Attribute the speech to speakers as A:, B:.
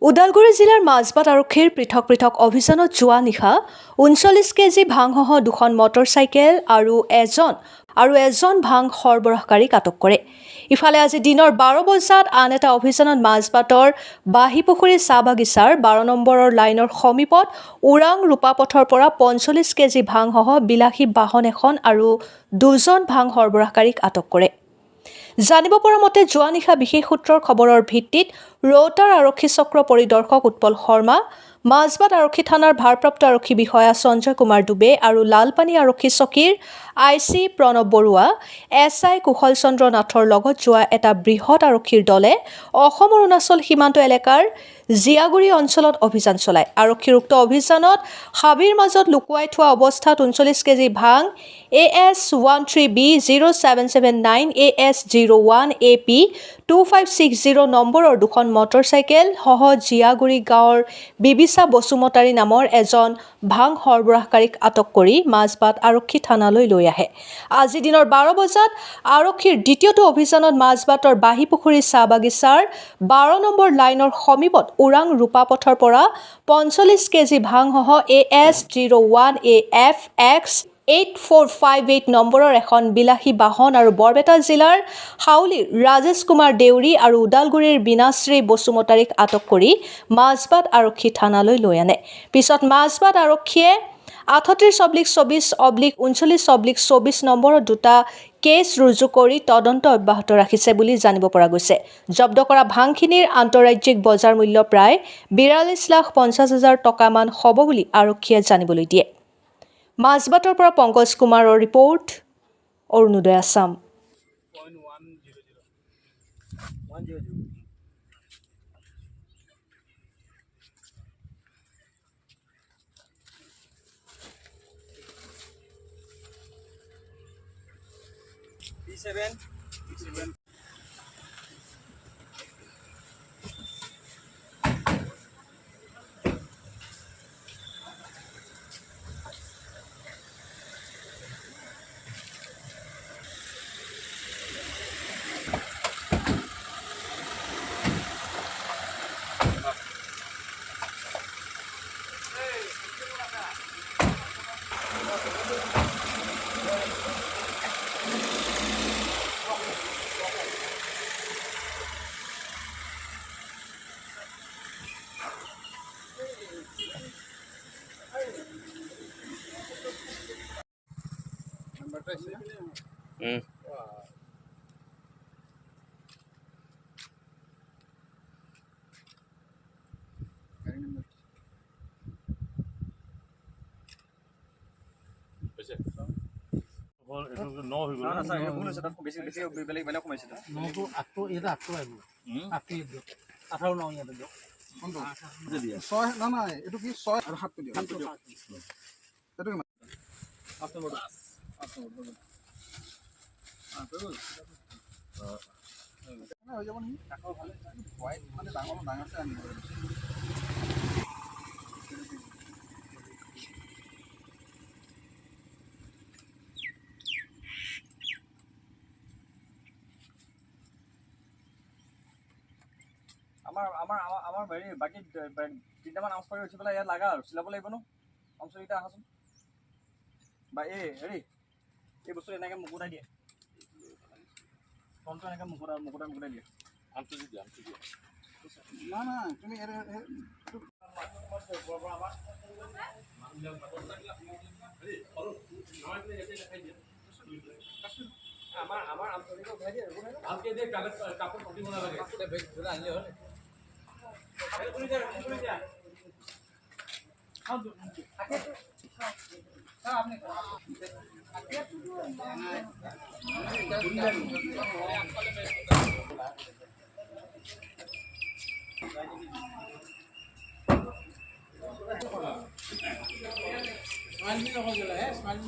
A: ওদালগুৰি জিলাৰ মাজবাট আৰক্ষীৰ পৃথক পৃথক অভিযানত যোৱা নিশা ৩৯ কেজি ভাংসহ ২খন মটৰচাইকেল আৰু এজন ভাং সৰবৰাহকাৰীক আটক কৰে। ইফালে আজি দিনৰ ১২ বজাত আন এটা অভিযানত মাজবাটৰ বাঁহীপুখুৰী চাহ বাগিচাৰ ১২ নম্বৰৰ লাইনৰ সমীপত ওৰাং ৰূপাপথৰ পৰা ৪৫ কেজি ভাংসহ বিলাসী বাহন এখন আৰু ২জন ভাং সৰবৰাহকাৰীক আটক কৰে। জানিব পৰা মতে যোৱা নিশা বিশেষ সূত্ৰৰ খবৰৰ ভিত্তিত ৰৌতাৰ আৰক্ষী চক্ৰ পৰিদৰ্শক উৎপল শৰ্মা, মাজবাট আৰক্ষী থানাৰ ভাৰপ্ৰাপ্ত আৰক্ষী বিষয়া সঞ্জয় কুমাৰ ডুবে আৰু লালপানী আৰক্ষী চকীৰ IC প্ৰণৱ বৰুৱা, SI কুশল চন্দ্ৰ নাথৰ লগত যোৱা এটা বৃহৎ আৰক্ষীৰ দলে অসম-অৰুণাচল সীমান্ত এলেকাৰ জিয়াগুৰি অঞ্চলত অভিযান চলায়। আৰক্ষীৰ উক্ত অভিযানত হাবিৰ মাজত লুকুৱাই থোৱা অৱস্থাত ৩৯ কেজি ভাং AS13B0779 AS01AP 2560 নম্বৰৰ 2খন মটৰচাইকেল সহ জিয়াগুৰি গাঁৱৰ বিবিচা বসুমতাৰী নামৰ এজন ভাং সৰবৰাহকাৰীক আটক কৰি মাজবাট আৰক্ষী থানালৈ লৈ আহে। আজি দিনৰ ১২ বজাত আৰক্ষীৰ দ্বিতীয়টো অভিযানত মাজবাটৰ বাঁহীপুখুৰী চাহ বাগিচাৰ ১২ নম্বৰ লাইনৰ সমীপত ওৰাং ৰূপাপথৰ পৰা ৪৫ কেজি ভাংসহ AS01AFX 8458 নম্বৰৰ এখন বিলাসী বাহন আৰু বৰপেটা জিলাৰ হাউলীৰ ৰাজেশ কুমাৰ দেউৰী আৰু ওদালগুৰিৰ বীণাশ্ৰী বসুমতাৰীক আটক কৰি মাজবাট আৰক্ষী থানালৈ লৈ আনে। পিছত মাজবাট আৰক্ষীয়ে ৩৮/২৪/39/24 নম্বৰৰ দুটা কেছ ৰুজু কৰি তদন্ত অব্যাহত ৰাখিছে বুলি জানিব পৰা গৈছে। জব্দ কৰা ভাংখিনিৰ আন্তঃৰাজ্যিক বজাৰ মূল্য প্ৰায় ৪২,৫০,০০০ টকামান হ'ব বুলি আৰক্ষীয়ে জানিবলৈ দিয়ে। মাজবাটৰ পৰা পংকজ কুমাৰৰ ৰিপৰ্ট, অৰুণোদয় আছাম।
B: আমাৰ হেৰি বাকী তিনিটামান আউচ কৰি উঠি পেলাই ইয়াত লাগা আৰু চিলাব লাগিব ন অঞ্চলকেইটা আহাচোন বা হেৰি এই বস্তু এনেকৈ মুকুটাই দিয়ে ফোনটো এনেকৈ মুকুটাই দিয়ে আমটো দিয়ে না তুমি আমাৰ আঞ্চলিক উঠাই দিয়ে ভালকৈ দিয়ে কাপোৰ কাটিব নালাগে আনিলে হ'ল স্মাইল